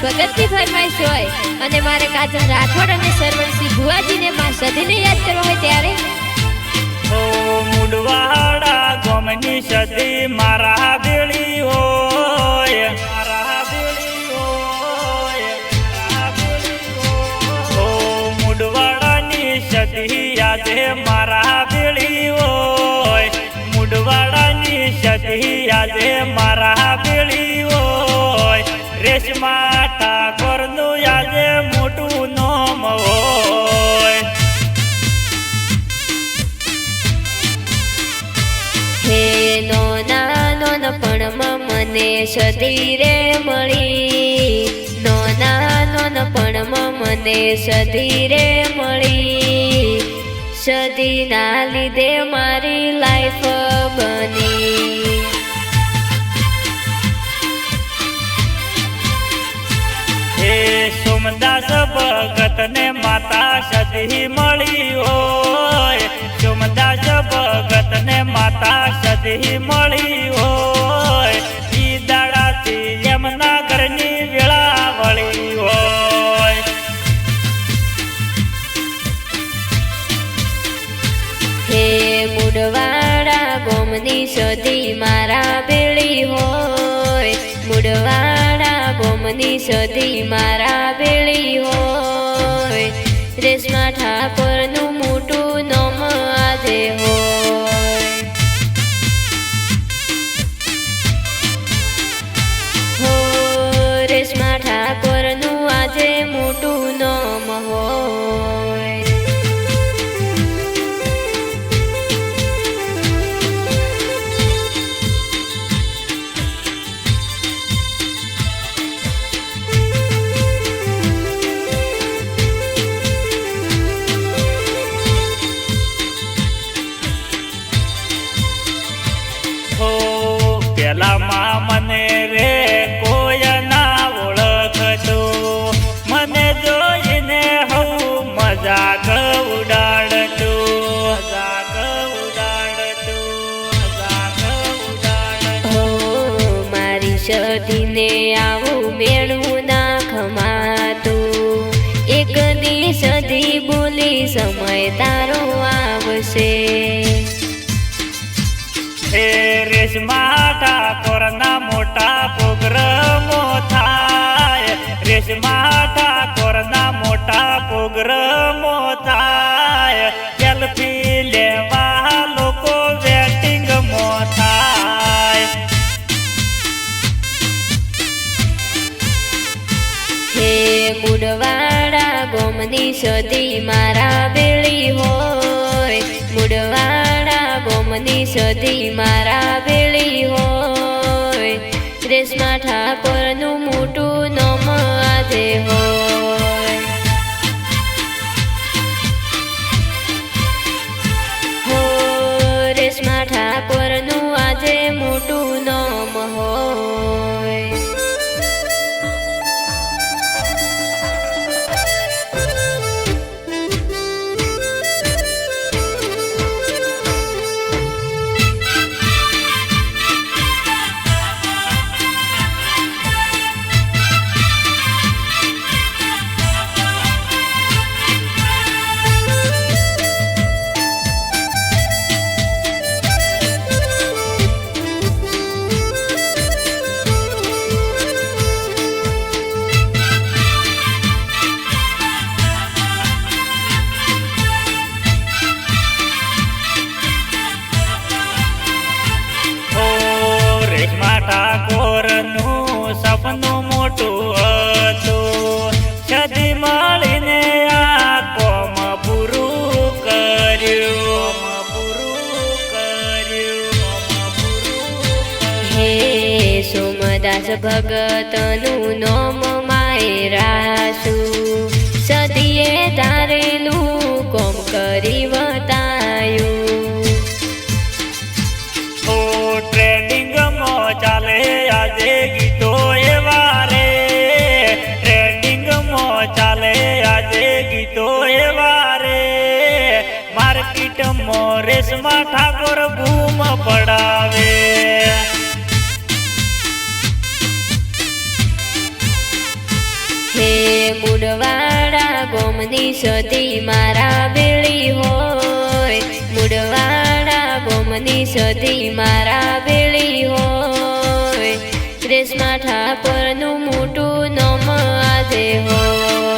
ભગતની ફરમાઈશ હોય અને મારે કાજલ રાઠોડ અને સરવણસિંહ ભુવાજીને માં સદીને યાદ કરવા હોય ત્યારે ઓ મુડવાડા ગોમની સદી મારા બેળી હોય, મારા બેળી હોય, મારા બેળી હોય. ઓ મુડવાડાની સદી આજે મારા બેળી હોય, મુડવાડાની સદી આજે મારા બેળી હોય. રેશમા ઠાકોરનું આજે મોટું નામ હોય. હે નોના પણ મને સદી રે મળી, નોના પણ મને સદી રે મળી. સદીના લીધે મારી લાઈફ બની. હે સોમદાસ ભગતને માતા સદી મળી હોય, સોમદાસ ભગતને માતા સદી મળી હોય. ઈ દાડાથી એમના ઘરની વેળા વળી હોય. હે મુડવાડા ગોમની સદી મારા બેળી હોય, મુડવાડા ગોમની સદી મારા બેળી હોય. રેશમા ઠાકોરનું મોટું નામ આજે હોય. હો રેશમા ઠાકોરનું આજે મોટું નામ હોય. પેલામાં મને રે કોઈ ના ઓળખતું, મને જોઈને હું મજાક ઉડાડતું, મજાક ઉડાડતું, મજાક ઉડાડતું. હો મારી સદીને આવું મેળું ના ખમાતું. એક દી સદી બોલી સમય તારો આવશે. હે રેશમા ઠાકોરના મોટા પ્રોગ્રામો થાય, રેશમા ઠાકોરના મોટા પ્રોગ્રામો થાય. સેલ્ફી લેવા લોકો વેટિંગમાં થાય. હે મુડવાડા ગોમની સદી મારા બેળી હોય, મુડવાડા ગોમની સદી મારા બેળી હોય. રેશમા ઠાકોરનું મોટું નામ આજે હોય. હો રેશમા ઠાકોરનું આજે મોટું નામ હોય. ઠાકોરનું સપનું મોટું હતું, સદી મળીને આ કોમ પૂરું કર્યું, પૂરું કર્યું. હે સોમદાસ ભગતનું નામ માયરાશું. સદીએ ધારેલું કોમ કરી વતાયું. ચાલે આજે ગીતો એવા રે, ટ્રેન્ડિંગમાં ચાલે આજે ગીતો એવા રે. માર્કેટમાં રેશમા ઠાકોર બૂમ પડાવે. ગોમની સતી મારા બેળી હોય, મુડવાડા ગોમની સતી મારા બેળી હોય, રેશમા ઠાકોરનું મોટું નામ આજે હોય.